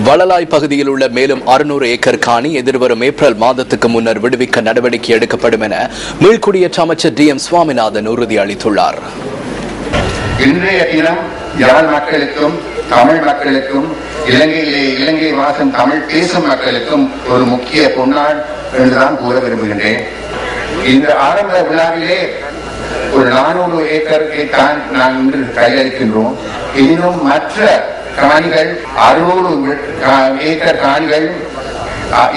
வளலாய் பகுதியில் உள்ள மேலும் 600 ஏக்கர் காணி எதிர்வரும் ஏப்ரல் மாதத்துக்கு முன்னர் விடுவிக்க நடவடிக்கை எடுக்கப்படும் என மீள்குடியேற்ற அமைச்சர் DM சுவாமிநாதன் உறுதியளித்துள்ளார். இன்றைய தினம் யாழ் மக்களுக்கும் தமிழ் மக்களுக்கும் இலங்கை வாசம் தமிழ் பேசும் மக்களுக்கும் ஒரு முக்கிய பொன்னாள் என்றுதான் கூற விரும்புகின்றேன். இந்த ஆரம்ப விழாவிலே ஒரு 400 ஏக்கருக்கு தான் நாம் இன்று கையளிக்கின்றோம். இன்னும் மற்ற காணிகள் 600 ஏக்கர் காணிகள்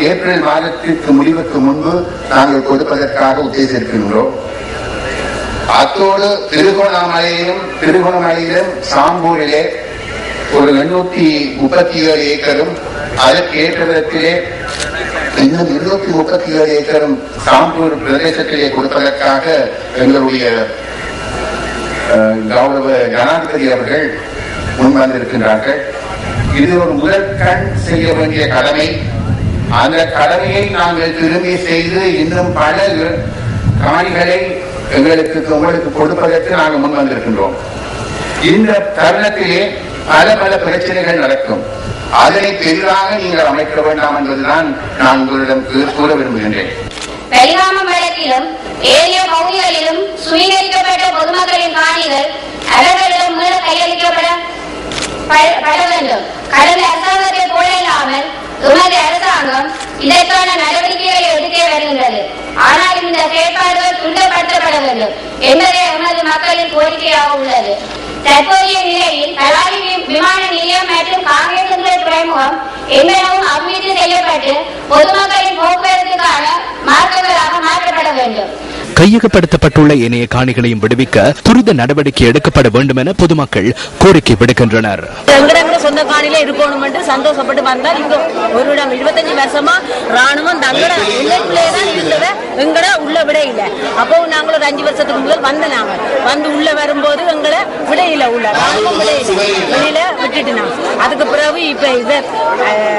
ஏப்ரல் மாதத்திற்கு முடிவுக்கு முன்பு நாங்கள் கொடுப்பதற்காக உத்தேசிக்கின்றோம். அத்தோடு திருகோணமலையிலும் சாம்பூரிலே ஒரு 837 ஏக்கரும் அதற்கு ஏற்ற விதத்திலே இன்னும் 237 ஏக்கரும் சாம்பூர் பிரதேசத்திலே கொடுப்பதற்காக எங்களுடைய கௌரவ ஜனாதிபதி அவர்கள் முன்வந்திருக்கின்றார்கள். இது ஒரு முதற்கண் செய்ய வேண்டிய கடமை. அந்த கடமையை நாங்கள் திரும்பி செய்து இன்னும் பல காணிகளை உங்களுக்கு கொடுப்பதற்கு நாங்கள் முன்வந்திருக்கின்றோம். இந்த தருணத்திலே பல பிரச்சனைகள் நடக்கும். அதனை பெரிதாக நீங்கள் அமைக்க வேண்டாம் என்பதுதான் நான் உங்களிடம் கூற விரும்புகின்றேன். வெளிகாமம் வழக்கிலும் ஏரிய பகுதிகளிலும் சுவீகரிக்கப்பட்ட பொதுமக்களின் காணிகள் அவர்களிடம் மீள கையளிக்கப்பட வேண்டும். கடந்த அரசாங்கத்தை போல இல்லாமல் எமது அரசாங்கம் இதற்கான நடவடிக்கைகளை எடுக்க வருகின்றது. ஆனால் இந்த செயற்பாடுகள் துண்டப்படுத்தப்பட வேண்டும் என்பதே எமது மக்களின் கோரிக்கையாக உள்ளது. தற்போதைய நிலையில் தலாரி விமான நிலையம் மற்றும் காங்கிரஸ் துறைமுகம் எங்கெனவும் அபிவிருத்தி செய்யப்பட்டு பொதுமக்களின் போக்குவரத்துக்கான மார்க்கங்களாக மாற்றப்பட வேண்டும். கையகப்படுத்தப்பட்டுள்ள ஏனைய காணிகளையும் விடுவிக்க துரித நடவடிக்கை எடுக்கப்பட வேண்டும் என பொதுமக்கள் கோரிக்கை விடுக்கின்றனர். சொந்த காணில இருக்கணும் என்று சந்தோஷப்பட்டு வந்தால் இங்க ஒரு இடம் 25 வருஷமா ராணுவம் தங்கட எல்லைக்குள்ளேதான் இருந்தத எங்கட உள்ள விட இல்லை. அப்போ நாங்கள் ஒரு 5 வருஷத்துக்கு முதல் வந்தனாங்க. வந்து உள்ள வரும்போது எங்களை விடையில உள்ள ராணுவம் வெளியில விட்டுட்டு அதுக்கு பிறகு இப்ப இது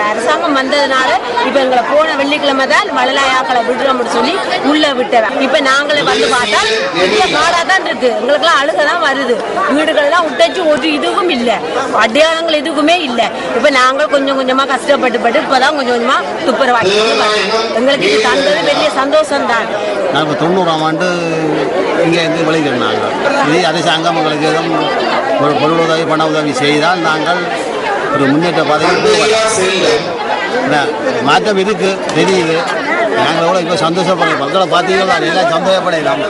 அரசாங்கம் வந்ததுனால இப்ப எங்களை போன வெள்ளிக்கிழமை தான் வளலாயாக்களை விடுறோம்னு சொல்லி உள்ள விட்டவன். இப்ப நாங்களே வந்து பார்த்தா காடா தான் இருக்கு. எங்களுக்கெல்லாம் அழுகதான் வருது. வீடுகள் எல்லாம் விட்டாச்சு ஒரு இதுவும் இல்லை, அடையாளங்கள் எதுவுமே இல்லை. இப்ப நாங்கள் கொஞ்சம் கொஞ்சமா கஷ்டப்பட்டு இப்பதான் கொஞ்சம் கொஞ்சமா துப்புரவாடி எங்களுக்கு இது தந்தது பெரிய சந்தோஷம் தான். நாங்கள் 90ஆம் ஆண்டு இங்கே இருந்து விளைவிக்கிறாங்க. இது அரசாங்கம் எங்களுக்கு ஒரு பொருள் உதவி பண உதவி செய்தால் நாங்கள் ஒரு முன்னேற்ற பாதையில் மாற்றம் இருக்கு தெரியுது. நாங்கள் எவ்வளோ இப்போ சந்தோஷப்படுறோம். மக்களை பார்த்தீங்கன்னா எல்லாம் சந்தோஷப்படையலாம்.